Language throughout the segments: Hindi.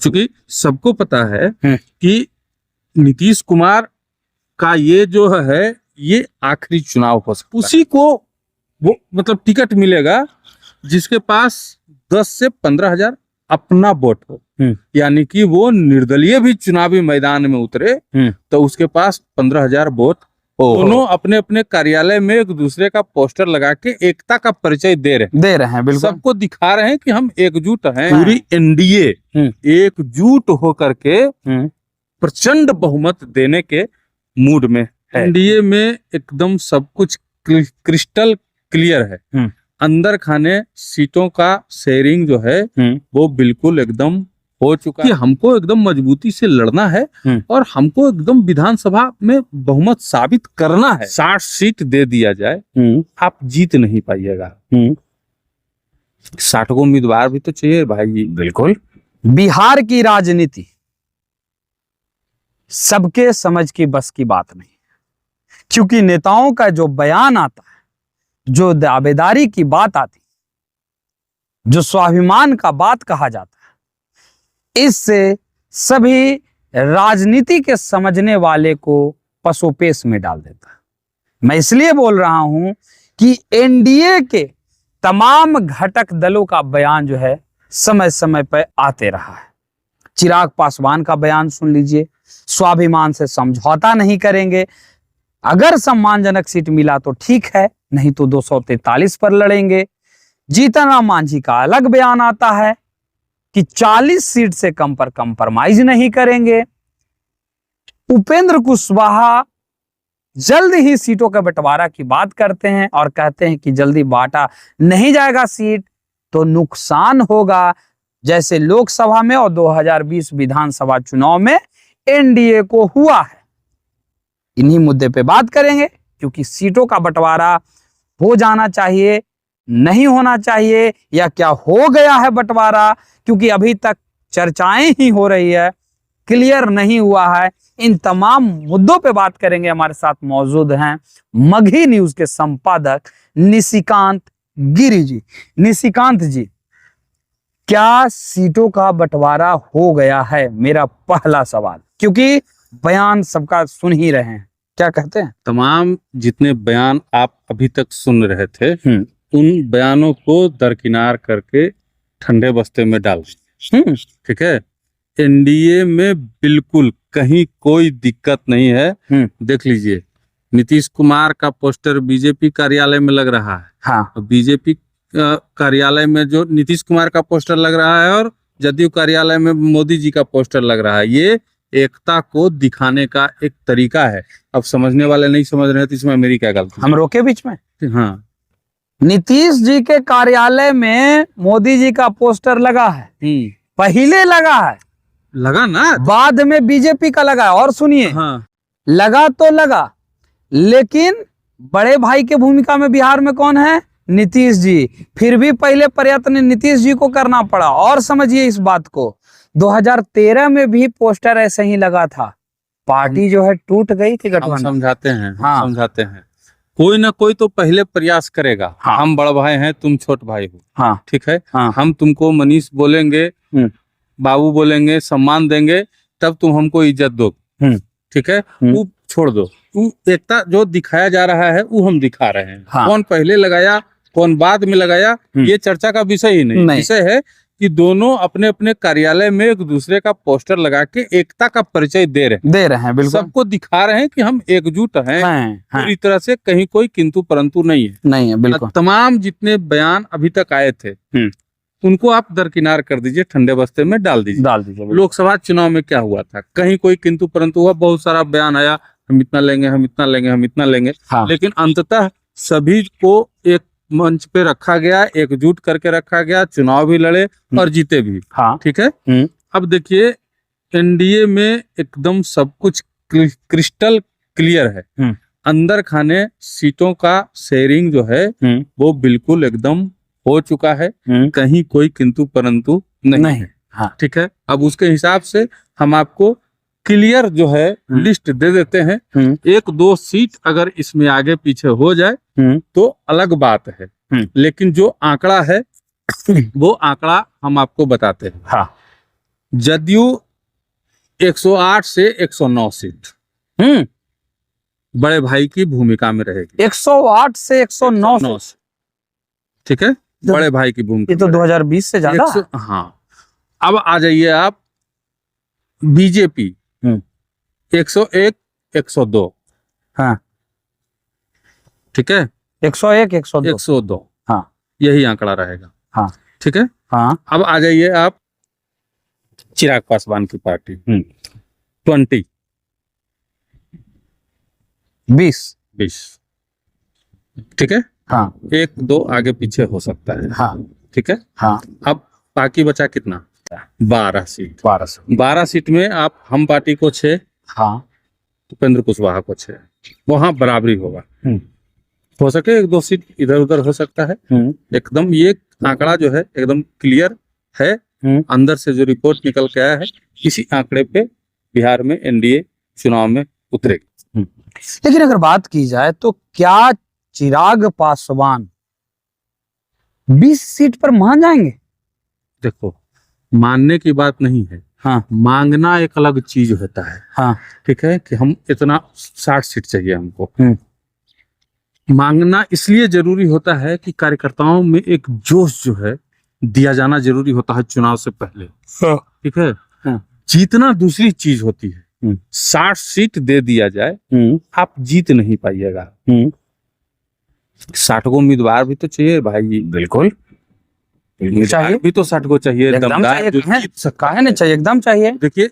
क्योंकि सबको पता है कि नीतीश कुमार का ये जो है ये आखिरी चुनाव हो सकता है। उसी को वो मतलब टिकट मिलेगा जिसके पास 10 से 15 हजार अपना वोट हो, यानी कि वो निर्दलीय भी चुनावी मैदान में उतरे तो उसके पास 15 हजार वोट। दोनों अपने अपने कार्यालय में एक दूसरे का पोस्टर लगा के एकता का परिचय दे रहे हैं, बिल्कुल सबको दिखा रहे हैं कि हम एकजुट हैं। पूरी एनडीए एकजुट होकर के प्रचंड बहुमत देने के मूड में है। एनडीए में एकदम सब कुछ क्रिस्टल क्लियर है। अंदर खाने सीटों का शेयरिंग जो है वो बिल्कुल एकदम हो चुका है। हमको एकदम मजबूती से लड़ना है और हमको एकदम विधानसभा में बहुमत साबित करना है। 60 सीट दे दिया जाए आप जीत नहीं पाइएगा। 60 को उम्मीदवार भी तो चाहिए भाई। बिल्कुल बिहार की राजनीति सबके समझ की बस की बात नहीं, क्योंकि नेताओं का जो बयान आता है, जो दावेदारी की बात आती, जो स्वाभिमान का बात कहा जाता है, इससे सभी राजनीति के समझने वाले को पसोपेश में डाल देता है। मैं इसलिए बोल रहा हूं कि एनडीए के तमाम घटक दलों का बयान जो है समय समय पर आते रहा है। चिराग पासवान का बयान सुन लीजिए, स्वाभिमान से समझौता नहीं करेंगे, अगर सम्मानजनक सीट मिला तो ठीक है, नहीं तो 243 पर लड़ेंगे। जीतन राम मांझी का अलग बयान आता है कि 40 सीट से कम पर कंप्रोमाइज नहीं करेंगे। उपेंद्र कुशवाहा जल्द ही सीटों का बंटवारा की बात करते हैं और कहते हैं कि जल्दी बांटा नहीं जाएगा सीट तो नुकसान होगा, जैसे लोकसभा में और 2020 विधानसभा चुनाव में एनडीए को हुआ है। इन्हीं मुद्दे पे बात करेंगे, क्योंकि सीटों का बंटवारा हो जाना चाहिए, नहीं होना चाहिए, या क्या हो गया है बंटवारा, क्योंकि अभी तक चर्चाएं ही हो रही है, क्लियर नहीं हुआ है। इन तमाम मुद्दों पे बात करेंगे। हमारे साथ मौजूद हैं मगही न्यूज के संपादक निशिकांत गिरी जी। निशिकांत जी, क्या सीटों का बंटवारा हो गया है? मेरा पहला सवाल, क्योंकि बयान सबका सुन ही रहे हैं, क्या कहते हैं? तमाम जितने बयान आप अभी तक सुन रहे थे उन बयानों को दरकिनार करके ठंडे बस्ते में डाल, ठीक है। एनडीए में बिल्कुल कहीं कोई दिक्कत नहीं है। देख लीजिए, नीतीश कुमार का पोस्टर बीजेपी कार्यालय में लग रहा है। हाँ, बीजेपी कार्यालय में जो नीतीश कुमार का पोस्टर लग रहा है और जदयू कार्यालय में मोदी जी का पोस्टर लग रहा है, ये एकता को दिखाने का एक तरीका है। अब समझने वाले नहीं समझ रहे तो इसमें मेरी क्या गलती? हम रोके बीच में? हाँ, नीतीश जी के कार्यालय में मोदी जी का पोस्टर लगा है, पहले लगा है, लगा ना, बाद में बीजेपी का लगा। और सुनिए, हाँ, लगा तो लगा, लेकिन बड़े भाई के भूमिका में बिहार में कौन है? नीतीश जी। फिर भी पहले प्रयत्न नीतीश जी को करना पड़ा। और समझिए इस बात को, 2013 में भी पोस्टर ऐसे ही लगा था, पार्टी जो है टूट गई थी गठबंधन। समझाते हैं, हाँ, समझाते हैं, कोई ना कोई तो पहले प्रयास करेगा। हाँ, हम बड़ा भाई हैं, तुम छोट भाई हो, हाँ, ठीक है। हाँ, हम तुमको मनीष बोलेंगे, बाबू बोलेंगे, सम्मान देंगे, तब तुम हमको इज्जत दो, ठीक है। वो छोड़ दो, वो एकता जो दिखाया जा रहा है वो हम दिखा रहे हैं। हाँ, कौन पहले लगाया कौन बाद में लगाया ये चर्चा का विषय ही नहीं। विषय है कि दोनों अपने अपने कार्यालय में एक दूसरे का पोस्टर लगा के एकता का परिचय दे रहे हैं, बिल्कुल सबको दिखा रहे हैं कि हम एकजुट हैं। पूरी तरह से कहीं कोई किंतु परंतु नहीं है, बिल्कुल। तमाम जितने बयान अभी तक आए थे उनको आप दरकिनार कर दीजिए, ठंडे बस्ते में डाल दीजिए। लोकसभा चुनाव में क्या हुआ था? कहीं कोई किंतु परंतु हुआ? बहुत सारा बयान आया, हम इतना लेंगे, हम इतना लेंगे, हम इतना लेंगे, लेकिन अंततः सभी को एक मंच पे रखा गया, एकजुट करके रखा गया, चुनाव भी लड़े और जीते भी, ठीक है। अब देखिए, एनडीए में एकदम सब कुछ क्रिस्टल क्लियर है। अंदर खाने सीटों का शेयरिंग जो है वो बिल्कुल एकदम हो चुका है, कहीं कोई किंतु परंतु नहीं है, ठीक है। अब उसके हिसाब से हम आपको क्लियर जो है लिस्ट दे देते हैं। 1-2 सीट अगर इसमें आगे पीछे हो जाए तो अलग बात है, लेकिन जो आंकड़ा है वो आंकड़ा हम आपको बताते हैं। जदयू 108 से 109 सीट बड़े भाई की भूमिका में रहेगी। 108 से 109, ठीक है, बड़े भाई की भूमिका। ये तो 2020 से ज्यादा है। हाँ, अब आ जाइए आप बीजेपी 101 102। हाँ, ठीक है, 101 102। हाँ, यही आंकड़ा रहेगा। हाँ, ठीक है। हाँ, अब आ जाइए आप चिराग पासवान की पार्टी 20 20। ठीक है। हाँ, 1-2 आगे पीछे हो सकता है। हाँ, ठीक है। हाँ, अब बाकी बचा कितना? 12 सीट। 12 सीट में आप हम पार्टी को 6, हाँ, उपेंद्र कुशवाहा को 6, वहां बराबरी होगा। हो सके 1-2 सीट इधर उधर हो सकता है। एकदम ये आंकड़ा जो है एकदम क्लियर है। अंदर से जो रिपोर्ट निकल के आया है, इसी आंकड़े पे बिहार में एनडीए चुनाव में उतरेगी। लेकिन अगर बात की जाए तो क्या चिराग पासवान 20 सीट पर मान जाएंगे? देखो, मानने की बात नहीं है। हाँ, मांगना एक अलग चीज होता है। हाँ, ठीक है, कि हम इतना 60 सीट चाहिए हमको। मांगना इसलिए जरूरी होता है कि कार्यकर्ताओं में एक जोश जो है दिया जाना जरूरी होता है चुनाव से पहले। ठीक है। जीतना दूसरी चीज होती है। 60 सीट दे दिया जाए, आप जीत नहीं पाइएगा। 60 को उम्मीदवार भी तो चाहिए भाई। बिल्कुल चाहिए, भी तो 60 को चाहिए। एकदम चाहिए, एकदम चाहिए। देखिए,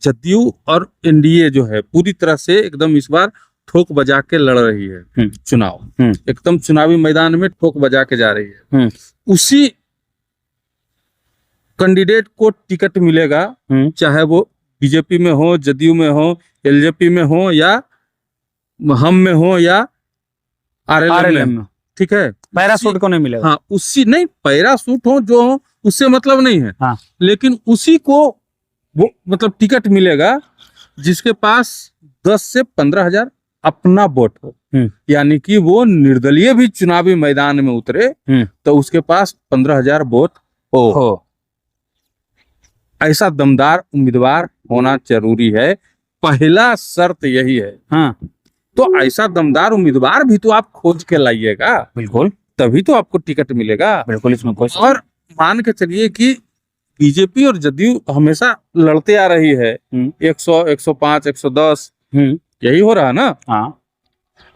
जदयू और एनडीए जो है पूरी तरह से एकदम इस बार ठोक बजा के लड़ रही है चुनाव। एकदम चुनावी मैदान में ठोक बजा के जा रही है। उसी कैंडिडेट को टिकट मिलेगा, चाहे वो बीजेपी में हो, जदयू में हो, एलजेपी में हो, या हम में हो, या आरएलएम में। ठीक है, पैरासूट को नहीं मिलेगा। हाँ, उसी नहीं, पैरासूट हो जो हो उससे मतलब नहीं है। हाँ, लेकिन उसी को वो मतलब टिकट मिलेगा जिसके पास 10 से 15 हजार अपना वोट हो। यानी कि वो निर्दलीय भी चुनावी मैदान में उतरे तो उसके पास 15 हजार वोट हो। ऐसा दमदार उम्मीदवार होना जरूरी है। पहला शर्त यही है। हाँ, तो ऐसा दमदार उम्मीदवार भी तो आप खोज के लाइएगा। बिल्कुल, तभी तो आपको टिकट मिलेगा। बिल्कुल, इसमें कोई। और मान के चलिए कि बीजेपी और जदयू हमेशा लड़ते आ रही है। 100, 105, 110 यही हो रहा है ना। हाँ,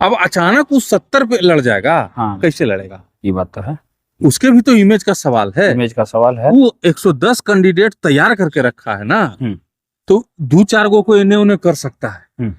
अब अचानक उस 70 पे लड़ जाएगा। हाँ, कैसे लड़ेगा? ये बात तो है। उसके भी तो इमेज का सवाल है। इमेज का सवाल है। वो 110 कैंडिडेट तैयार करके रखा है ना, तो 2-4 गो को इन्हें उन्हें कर सकता है।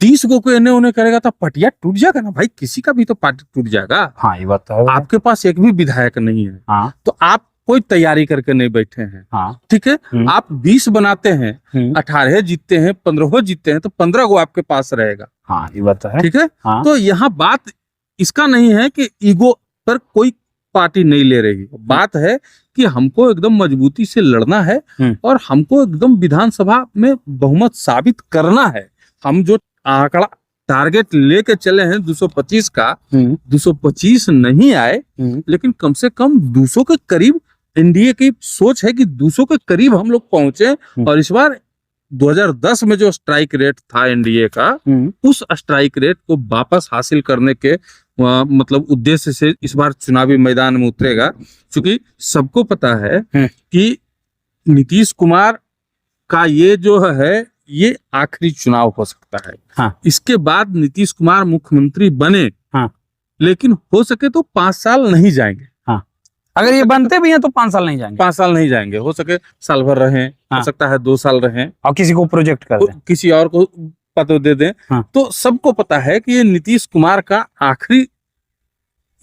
30 गो को इन्हें उन्हें करेगा तो पटिया टूट जाएगा ना भाई, किसी का भी तो पार्टी टूट जाएगा। हाँ, ये बात तो है। आपके पास एक भी विधायक नहीं है। हाँ, तो आप कोई तैयारी करके नहीं बैठे हैं। हाँ, ठीक है। आप 20 बनाते हैं, 18 जीतते हैं, 15 जीतते हैं, तो 15 गो आपके पास रहेगा। हाँ, ये बात तो है। ठीक है। हाँ, तो यहाँ बात इसका नहीं है कि ईगो पर कोई पार्टी नहीं ले रही। बात है कि हमको एकदम मजबूती से लड़ना है और हमको एकदम विधानसभा में बहुमत साबित करना है। हम जो आंकड़ा टारगेट लेके चले हैं 225 का, 225 नहीं आए, लेकिन कम से कम 200 के करीब एनडीए की सोच है कि 200 के करीब हम लोग पहुंचे। और इस बार 2010 में जो स्ट्राइक रेट था एनडीए का, उस स्ट्राइक रेट को वापस हासिल करने के मतलब उद्देश्य से इस बार चुनावी मैदान में उतरेगा। क्योंकि सबको पता है कि नीतीश कुमार का ये जो है ये आखिरी चुनाव हो सकता है। हाँ, इसके बाद नीतीश कुमार मुख्यमंत्री बने, हाँ, लेकिन हो सके तो 5 साल नहीं जाएंगे। हाँ, अगर ये बनते भी हैं तो 5 साल नहीं जाएंगे। 5 साल नहीं जाएंगे, हो सके साल भर रहें। हाँ, हो सकता है 2 साल रहें और किसी को प्रोजेक्ट कर दें, किसी और को पद दे दें। हाँ, तो सबको पता है कि ये नीतीश कुमार का आखिरी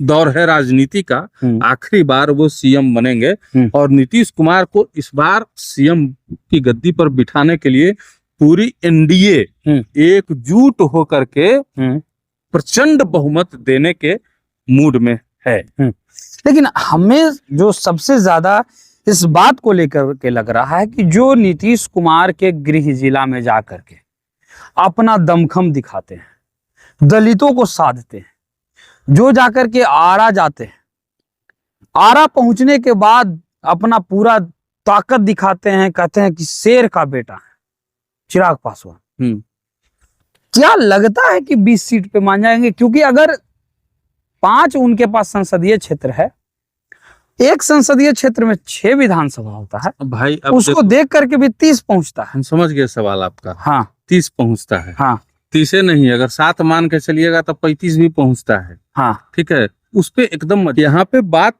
दौर है राजनीति का। आखिरी बार वो सीएम बनेंगे और नीतीश कुमार को इस बार सीएम की गद्दी पर बिठाने के लिए पूरी एनडीए एकजुट होकर के प्रचंड बहुमत देने के मूड में है। लेकिन हमें जो सबसे ज्यादा इस बात को लेकर के लग रहा है कि जो नीतीश कुमार के गृह जिला में जाकर के अपना दमखम दिखाते हैं, दलितों को साधते हैं, जो जाकर के आरा जाते हैं, आरा पहुंचने के बाद अपना पूरा ताकत दिखाते हैं, कहते हैं कि शेर का बेटा है चिराग पासवान। क्या लगता है कि 20 सीट पे मान जाएंगे? क्योंकि अगर 5 उनके पास संसदीय क्षेत्र है, एक संसदीय क्षेत्र में 6 विधानसभा होता है भाई, उसको देख करके भी 30 पहुंचता है। हम समझ गए सवाल आपका। हाँ 30 पहुंचता है। हाँ 30 नहीं, अगर 7 मान के चलिएगा तो 35 भी पहुंचता है। हाँ ठीक है, उस पे एकदम यहाँ पे बात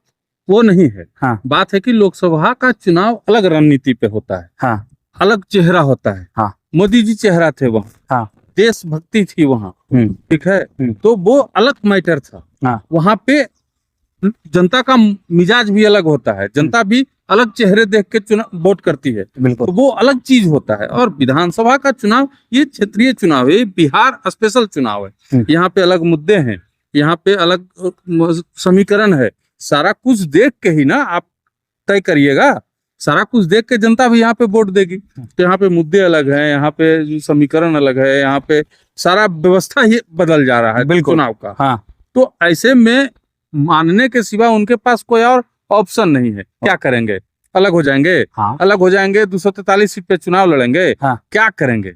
वो नहीं है। हाँ बात है कि लोकसभा का चुनाव अलग रणनीति पे होता है। हाँ अलग चेहरा होता है। हाँ मोदी जी चेहरा थे वहाँ। हाँ देशभक्ति थी वहाँ। ठीक है, तो वो अलग मैटर था। हाँ वहाँ पे जनता का मिजाज भी अलग होता है, जनता भी अलग चेहरे देख के चुनाव वोट करती है। बिल्कुल। तो वो अलग चीज होता है। और विधानसभा का चुनाव ये क्षेत्रीय चुनाव है, बिहार स्पेशल चुनाव है। यहाँ पे अलग मुद्दे हैं, यहाँ पे अलग समीकरण है। सारा कुछ देख के ही ना आप तय करिएगा। सारा कुछ देख के जनता भी यहाँ पे वोट देगी। तो यहाँ पे मुद्दे अलग हैं, यहाँ पे समीकरण अलग है, यहाँ पे सारा व्यवस्था ही बदल जा रहा है चुनाव का। हाँ। तो ऐसे में मानने के सिवा उनके पास कोई और ऑप्शन नहीं है। क्या करेंगे? अलग हो जाएंगे। हाँ। अलग हो जाएंगे, 243 सीट पे चुनाव लड़ेंगे। हाँ। क्या करेंगे?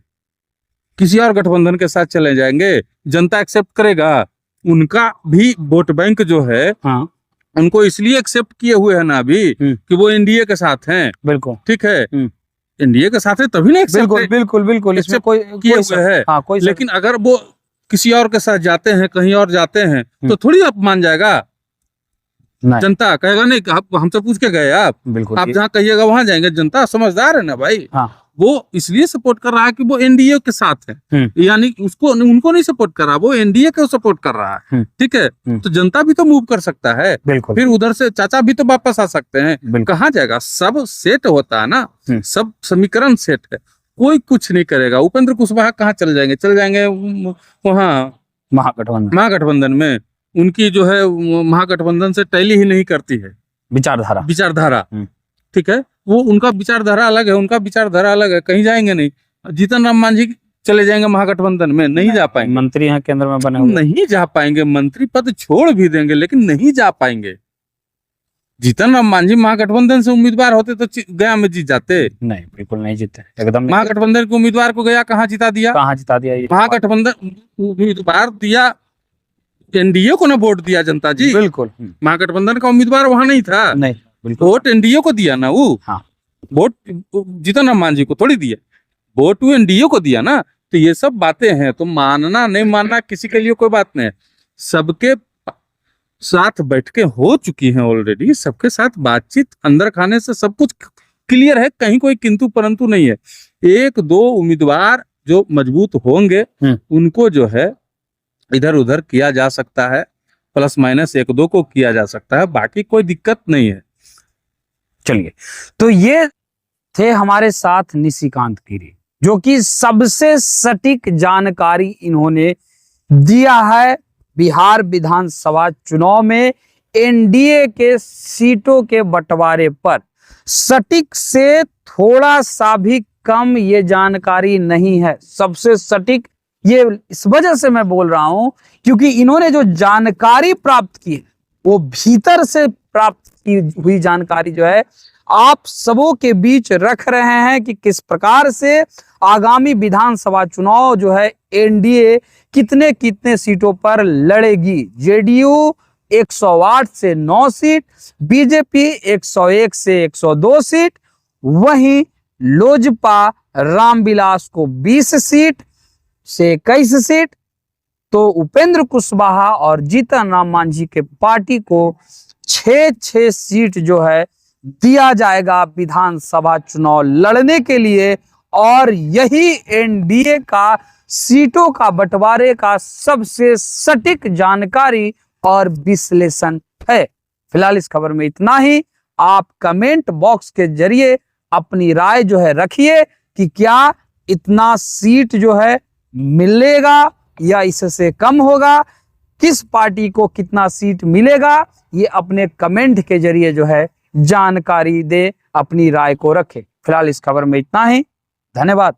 किसी और गठबंधन के साथ चले जाएंगे। जनता एक्सेप्ट करेगा? उनका भी वोट बैंक जो है, हाँ, उनको इसलिए एक्सेप्ट किए हुए है ना अभी कि वो एनडीए के साथ हैं। बिल्कुल ठीक है, एनडीए के साथ है तभी नहीं एक्सेप्ट। बिल्कुल बिल्कुल बिल्कुल, इसमें कोई किए हुए है। हाँ, कोई लेकिन अगर वो किसी और के साथ जाते हैं, कहीं और जाते हैं, तो थोड़ी आप मान जाएगा। जनता कहेगा नहीं, आप हमसे पूछ के गए आप। बिल्कुल, आप जहाँ कहिएगा वहां जाएंगे। जनता समझदार है ना भाई। हाँ। वो इसलिए सपोर्ट कर रहा है कि वो एनडीए के साथ है, यानी उसको उनको नहीं सपोर्ट कर रहा, वो एनडीए को सपोर्ट कर रहा है। ठीक है, तो जनता भी तो मूव कर सकता है। बिल्कुल। फिर उधर से चाचा भी तो वापस आ सकते हैं। कहाँ जाएगा? सब सेट होता है ना, सब समीकरण सेट है। कोई कुछ नहीं करेगा। उपेंद्र कुशवाहा कहाँ चले जाएंगे? चले जाएंगे वहाँ महागठबंधन में। उनकी जो है महागठबंधन से टैली ही नहीं करती है विचारधारा। ठीक है, वो उनका विचारधारा अलग है, उनका विचारधारा अलग है। कहीं जाएंगे नहीं। जीतन राम मांझी चले जाएंगे महागठबंधन में, नहीं जा पाएंगे। मंत्री यहाँ केंद्र में बने हुए, नहीं जा पाएंगे। मंत्री पद छोड़ भी देंगे लेकिन नहीं जा पाएंगे। जीतन राम मांझी महागठबंधन से उम्मीदवार होते तो गया में जीत जाते। नहीं, बिल्कुल नहीं जीते एकदम। महागठबंधन के उम्मीदवार को गया कहाँ जिता दिया? महागठबंधन उम्मीदवार दिया, एनडीए को ना वोट दिया जनता जी। बिल्कुल, महागठबंधन का उम्मीदवार वहां नहीं था। नहीं, वोट एनडीए को दिया ना वो। हाँ। वोट जीतन राम मांझी को थोड़ी दिया, वोट वो एनडीए को दिया ना। तो ये सब बातें हैं। तो मानना नहीं मानना किसी के लिए कोई बात नहीं। सबके साथ बैठके हो चुकी हैं ऑलरेडी। सबके साथ बातचीत अंदर खाने से सब कुछ क्लियर है। कहीं कोई किंतु परंतु नहीं है। 1-2 उम्मीदवार जो मजबूत होंगे उनको जो है इधर उधर किया जा सकता है, प्लस माइनस 1-2 को किया जा सकता है, बाकी कोई दिक्कत नहीं है। चलिए, तो ये थे हमारे साथ निशिकांत गिरी, जो कि सबसे सटीक जानकारी इन्होंने दिया है बिहार विधानसभा चुनाव में एनडीए के सीटों के बंटवारे पर। सटीक से थोड़ा सा भी कम ये जानकारी नहीं है, सबसे सटीक। ये इस वजह से मैं बोल रहा हूं क्योंकि इन्होंने जो जानकारी प्राप्त की है वो भीतर से प्राप्त की हुई जानकारी जो है आप सबों के बीच रख रहे हैं कि किस प्रकार से आगामी विधानसभा चुनाव जो है एनडीए कितने कितने सीटों पर लड़ेगी। जेडीयू 108 से 9 सीट, बीजेपी 101 से 102 सीट, वहीं लोजपा रामविलास को 20 सीट से 21 सीट, तो उपेंद्र कुशवाहा और जीतन राम मांझी के पार्टी को 6-6 सीट जो है दिया जाएगा विधानसभा चुनाव लड़ने के लिए। और यही एनडीए का सीटों का बंटवारे का सबसे सटीक जानकारी और विश्लेषण है। फिलहाल इस खबर में इतना ही। आप कमेंट बॉक्स के जरिए अपनी राय जो है रखिए कि क्या इतना सीट जो है मिलेगा या इससे कम होगा, किस पार्टी को कितना सीट मिलेगा, ये अपने कमेंट के जरिए जो है जानकारी दे, अपनी राय को रखे। फिलहाल इस खबर में इतना ही। धन्यवाद।